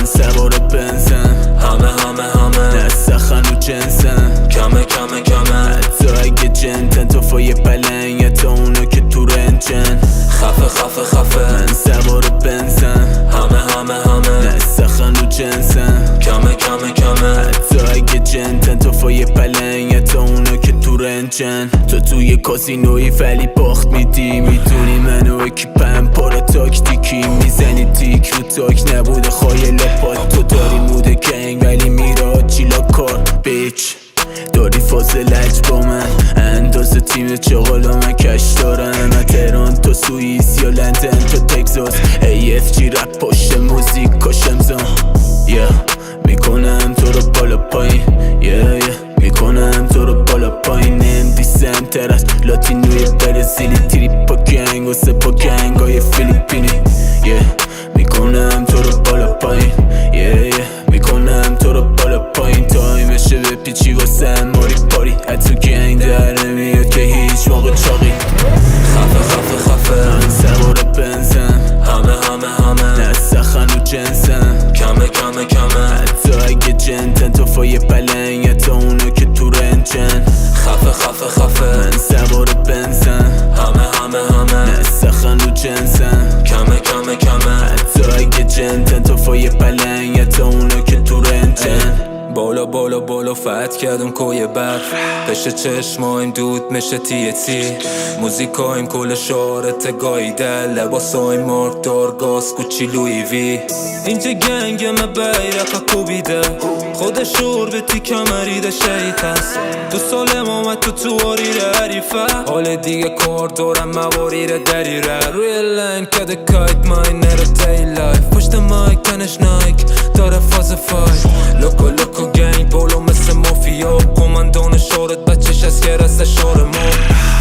سوار بنزن، همه نسخن و جنسن، کمه حتی اگه جنتن توفای پلنگ تا اونو که تو رنجن. خفه من سوار بنزن، همه نسخن و جنسن، کمه حتی اگه جنتن توفای پلنگ تا اونو که تو رنجن. تو توی کازینوی ولی باخت میدی، میدونی منو اکیپم پارا تاکتیکی، میزنی تیک رو تاک نبوده خایل پات. تو داری مود گنگ ولی میره چیلا کار بیچ، داری فاصلت با من اندازه تیم چغالا من کش دارم. تهران تا سوئیس یا لندن تا تگزاس، AFG رپ پشت موزیک کاشم زن. میکنم تو رو بالا پایین، میکنم تو رو بالا پایین. MD سنتر از لاتینوی برزیلی، تریپا گنگ و سپا گنگ های فیلیپینی. میکنم تو رو بالا پایین، میکنم تو رو بالا پایین. تایمشه به پیچی واسه ماری پاری، حتی گنگ در نمیاد که هیچ موقع چاقی. خفه من سوار بنزن، همه نسخن و جنسن، کمه حتی اگه جنتن توفای پلنگ تا اونو که تو رنجن. خفه من سوار بنزن، همه نسخن و جنسن، کمه حتی اگه جنتن توفای پلنگ تا اونو که تو رنجن. بالا فت کردم کوی برف، پشت چشمایم دود میشه THC. موزیکایم کل شارت گایده، لباسایم مارک دار گاز کوچی لوی وی. اینجا گنگم بیرق کوبیده، خود شور به تی کمریده شیط هست. 2 سال آمد تو آریره حریفه، حال دیگه کار دارم مواریر دریره. روی لنگ کده کایت ماینر دی لایف، پشت مایک تنش نایک داره فاز فای. لوکو گنگ بولو مثل مافیا، کماندان شارت بچش از که رست شار ما.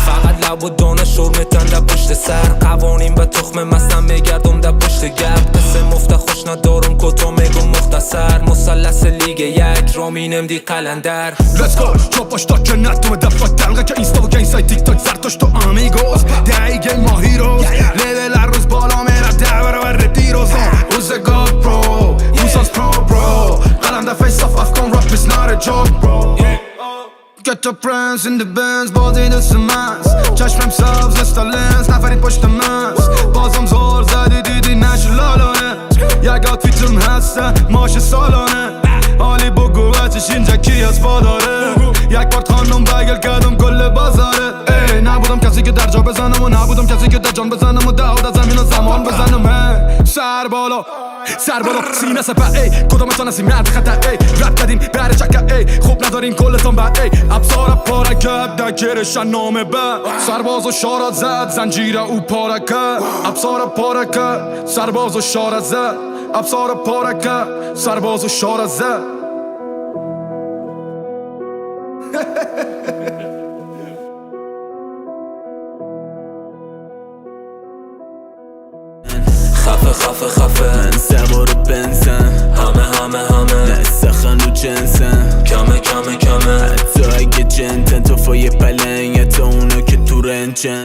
فقط لب و دانه شور میتن در پشت سر، قوانین به تخم مستم میگردم در پشت گرد. قصه مفته خوش ندارم کتا میگم مختصر، مثلث لیگ 1 رامینم دی قلندر. Let's go چاپاش تا که نتومه دفعه دلقه که اینستا و گین سای تیک تاک زرتاش تو آمیگوز. دی گیم ما هیروز، لیول هر روز بالا میره ده برابر دیروزان. روزگار برو موساس برو قلنده فیس آف افغان رپ is not a joke bro. Get your friends in the bands بازی دست مست، چشمم سبز استالنس نفری پشت مست. بازم زور زدی دیدی نشو لالانه، یک آتفیتم هسته ماش سالانه. حالی بگو بچش اینجا کی از پا داره، یک بار خانم بگل کردم کل بازاره. نبودم کسی که در جا بزنم و نبودم کسی که در جان بزنم و دهود از زمین و زمان بزنم. سر بالا سینه سپه کدامتان از این مرد خطه رد کردین بره چکه خوب ندارین کلتان به ابزار پارکت دکرشن نامه به. سرباز و شارت زد زنجیره او پارکت، ابزار پارکت سرباز و شارت زد، ابزار پارکت سرباز و شارت زد. خفه من سوار بنزن، همه نسخن و جنسن، کمه حتی اگه جنتن توفای پلنگ تا اونو که تو رنجن.